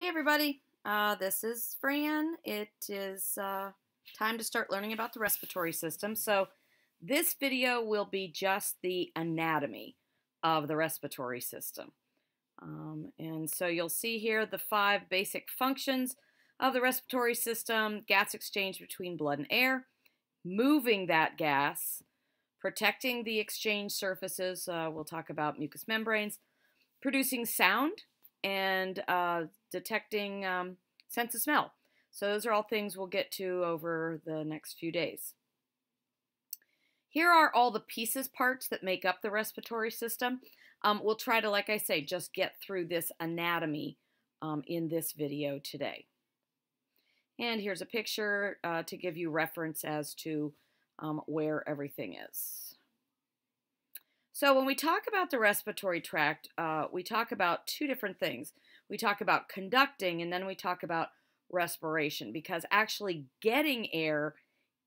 Hey everybody, this is Fran. It is time to start learning about the respiratory system. So this video will be just the anatomy of the respiratory system. And so you'll see here the 5 basic functions of the respiratory system: gas exchange between blood and air, moving that gas, protecting the exchange surfaces, we'll talk about mucous membranes, producing sound, and detecting sense of smell. So those are all things we'll get to over the next few days. Here are all the pieces, parts that make up the respiratory system. We'll try to, like I say, just get through this anatomy in this video today. And here's a picture to give you reference as to where everything is. So when we talk about the respiratory tract, we talk about 2 different things. We talk about conducting, and then we talk about respiration, because actually getting air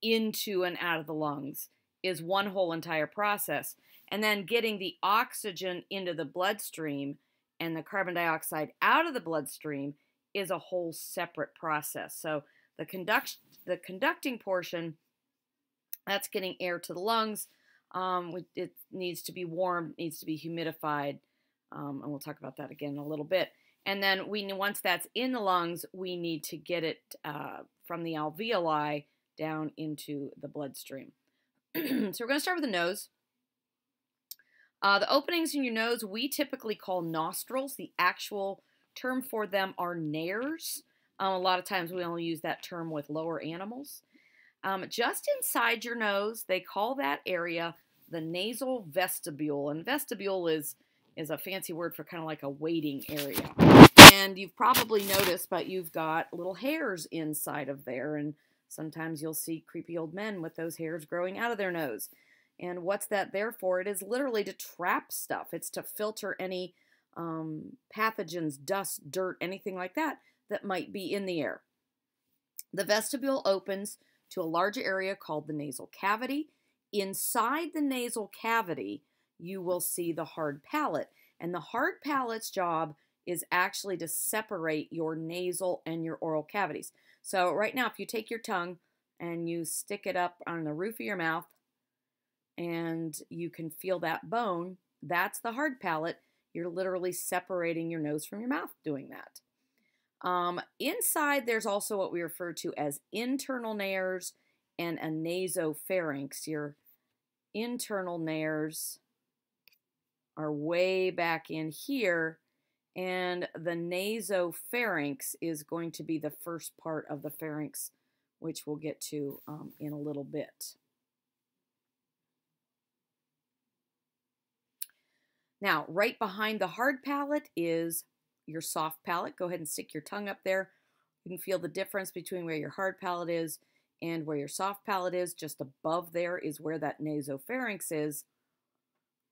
into and out of the lungs is one whole entire process. And then getting the oxygen into the bloodstream and the carbon dioxide out of the bloodstream is a whole separate process. So the conducting portion, that's getting air to the lungs. It needs to be warmed, needs to be humidified, and we'll talk about that again in a little bit. And then once that's in the lungs, we need to get it from the alveoli down into the bloodstream. So we're going to start with the nose. The openings in your nose we typically call nostrils. The actual term for them are nares. A lot of times we only use that term with lower animals. Just inside your nose, they call that area the nasal vestibule. And vestibule is a fancy word for kind of like a waiting area. And you've probably noticed, but you've got little hairs inside of there. And sometimes you'll see creepy old men with those hairs growing out of their nose. And what's that there for? It is literally to trap stuff. It's to filter any pathogens, dust, dirt, anything like that that might be in the air. The vestibule opens to a larger area called the nasal cavity. Inside the nasal cavity, you will see the hard palate. And the hard palate's job is actually to separate your nasal and your oral cavities. So right now, if you take your tongue and you stick it up on the roof of your mouth and you can feel that bone, that's the hard palate. You're literally separating your nose from your mouth doing that. Inside, there's also what we refer to as internal nares and a nasopharynx. Your internal nares are way back in here, and the nasopharynx is going to be the first part of the pharynx, which we'll get to in a little bit. Now, right behind the hard palate is your soft palate. Go ahead and stick your tongue up there. You can feel the difference between where your hard palate is and where your soft palate is. Just above there is where that nasopharynx is,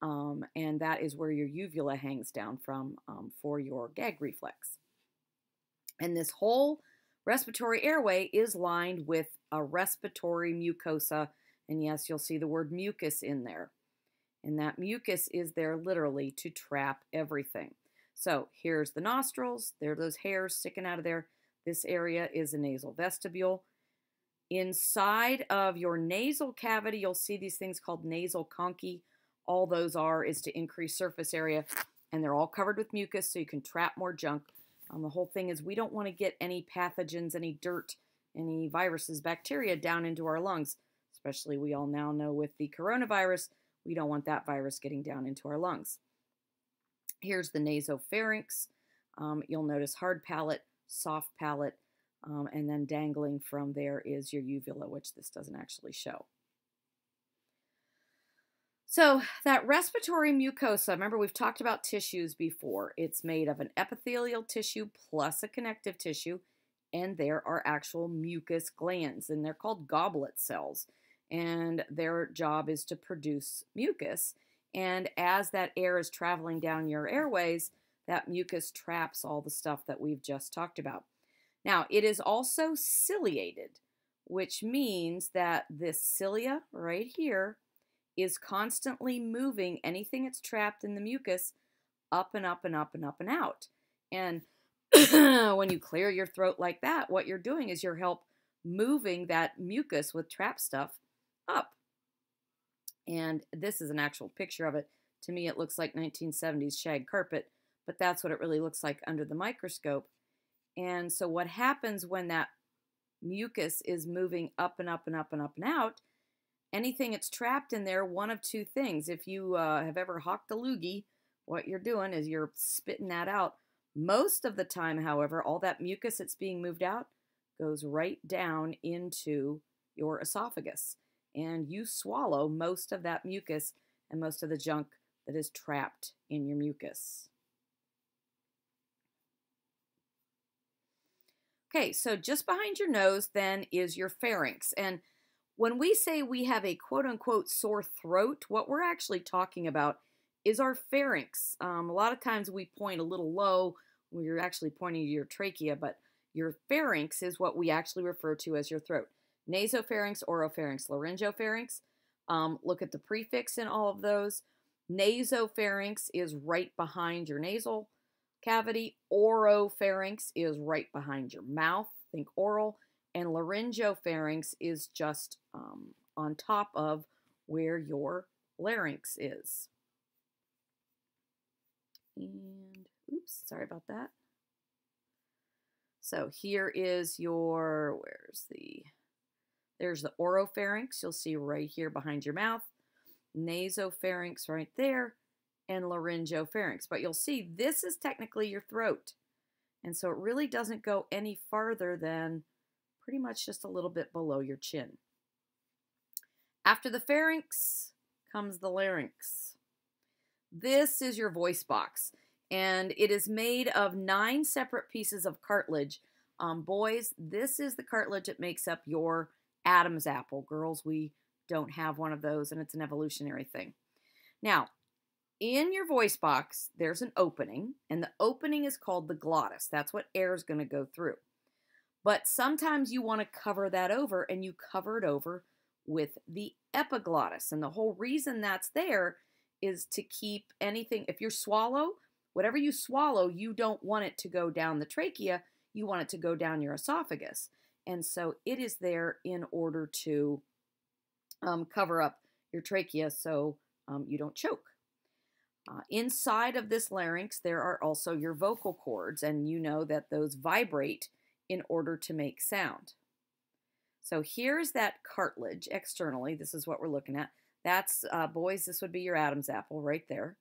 and that is where your uvula hangs down from for your gag reflex. And this whole respiratory airway is lined with a respiratory mucosa, and yes, you'll see the word mucus in there. And that mucus is there literally to trap everything. So here's the nostrils. There are those hairs sticking out of there. This area is a nasal vestibule. Inside of your nasal cavity, you'll see these things called nasal conchae. All those is to increase surface area, and they're all covered with mucus so you can trap more junk. The whole thing is we don't want to get any pathogens, any dirt, any viruses, bacteria down into our lungs. Especially we all now know with the coronavirus, we don't want that virus getting down into our lungs. Here's the nasopharynx. You'll notice hard palate, soft palate, and then dangling from there is your uvula, which this doesn't actually show. So that respiratory mucosa, remember we've talked about tissues before. It's made of an epithelial tissue plus a connective tissue, and there are actual mucus glands, and they're called goblet cells. And their job is to produce mucus. And as that air is traveling down your airways, that mucus traps all the stuff that we've just talked about. Now, it is also ciliated, which means that this cilia right here is constantly moving anything that's trapped in the mucus up and up and up and up and out. And when you clear your throat like that, what you're doing is you're moving that mucus with trapped stuff up. And this is an actual picture of it. To me, it looks like 1970s shag carpet, but that's what it really looks like under the microscope. And so what happens when that mucus is moving up and up and up and up and out, anything that's trapped in there, one of two things. If you have ever hawked a loogie, what you're doing is you're spitting that out. Most of the time, however, all that mucus that's being moved out goes right down into your esophagus. And you swallow most of that mucus and most of the junk that is trapped in your mucus. Okay, so just behind your nose then is your pharynx. And when we say we have a quote-unquote sore throat, what we're actually talking about is our pharynx. A lot of times we point a little low when you're actually pointing to your trachea, but your pharynx is what we actually refer to as your throat. Nasopharynx, oropharynx, laryngopharynx. Look at the prefix in all of those. Nasopharynx is right behind your nasal cavity. Oropharynx is right behind your mouth, think oral. And laryngopharynx is just on top of where your larynx is. And, oops, sorry about that. So here is your, there's the oropharynx, you'll see right here behind your mouth, nasopharynx right there, and laryngopharynx. But you'll see this is technically your throat. And so it really doesn't go any farther than pretty much just a little bit below your chin. After the pharynx comes the larynx. This is your voice box, and it is made of 9 separate pieces of cartilage. Boys, this is the cartilage that makes up your Adam's apple. Girls, we don't have one of those, and it's an evolutionary thing. Now, in your voice box, there's an opening, and the opening is called the glottis. That's what air is going to go through. But sometimes you want to cover that over, and you cover it over with the epiglottis. And the whole reason that's there is to keep anything, if you swallow, whatever you swallow, you don't want it to go down the trachea, you want it to go down your esophagus. And so it is there in order to cover up your trachea so you don't choke. Inside of this larynx, there are also your vocal cords, and you know that those vibrate in order to make sound. So here's that cartilage externally. This is what we're looking at. That's, boys, this would be your Adam's apple right there.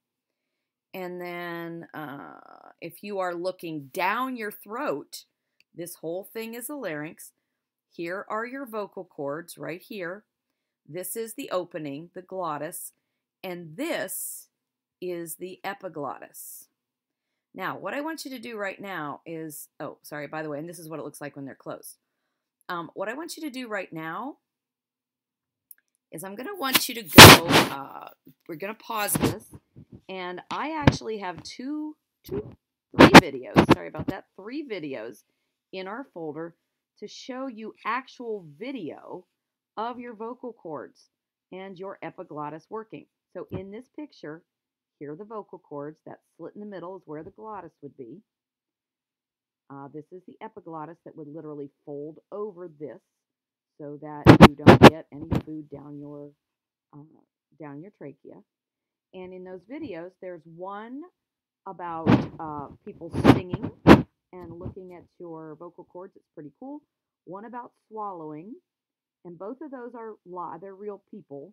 And then if you are looking down your throat, this whole thing is the larynx. Here are your vocal cords right here. This is the opening, the glottis, and this is the epiglottis. Now, what I want you to do right now is, oh, sorry, by the way, and this is what it looks like when they're closed. What I want you to do right now is I'm going to want you to go, we're going to pause this, and I actually have three videos, sorry about that, 3 videos in our folder to show you actual video of your vocal cords and your epiglottis working. So in this picture, here are the vocal cords. That slit in the middle is where the glottis would be. This is the epiglottis that would literally fold over this so that you don't get any food down your trachea. And in those videos, there's one about people singing and looking at your vocal cords. It's pretty cool. One about swallowing, and both of those are live. They're real people.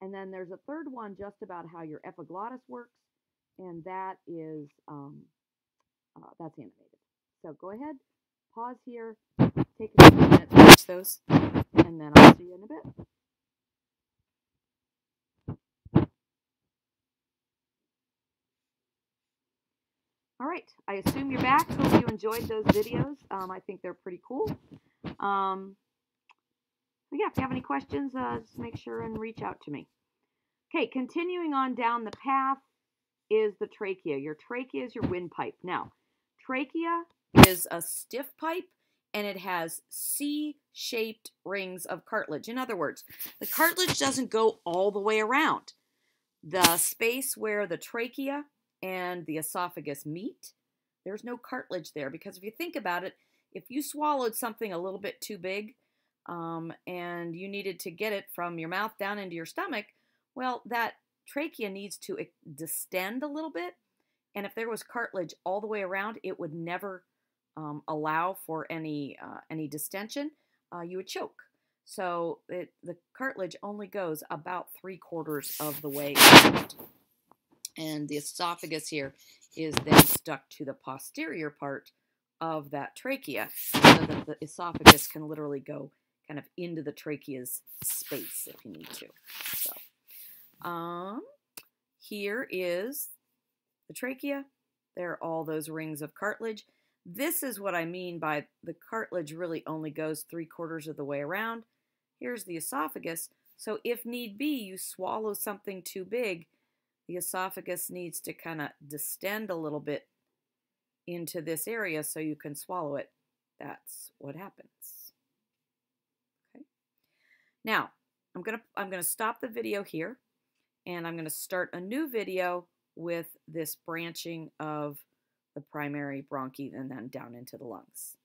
And then there's a third one just about how your epiglottis works, and that is that's animated. So go ahead, pause here, take a few minutes to watch those, and then I'll see you in a bit. All right, I assume you're back. Hope you enjoyed those videos. I think they're pretty cool. Yeah, if you have any questions, just make sure and reach out to me. Okay, continuing on down the path is the trachea. Your trachea is your windpipe. Now, trachea is a stiff pipe, and it has C-shaped rings of cartilage. In other words, the cartilage doesn't go all the way around. The space where the trachea and the esophagus meet, There's no cartilage there because if you think about it, if you swallowed something a little bit too big and you needed to get it from your mouth down into your stomach, well, that trachea needs to distend a little bit. And if there was cartilage all the way around, it would never allow for any distension. You would choke. So the cartilage only goes about 3/4 of the way around. And the esophagus here is then stuck to the posterior part of that trachea so that the esophagus can literally go kind of into the trachea's space if you need to. So here is the trachea. There are all those rings of cartilage. This is what I mean by the cartilage really only goes 3/4 of the way around. Here's the esophagus. So if need be, you swallow something too big, the esophagus needs to kind of distend a little bit into this area so you can swallow it. That's what happens. Okay. Now, I'm gonna stop the video here, and I'm gonna start a new video with this branching of the primary bronchi and then down into the lungs.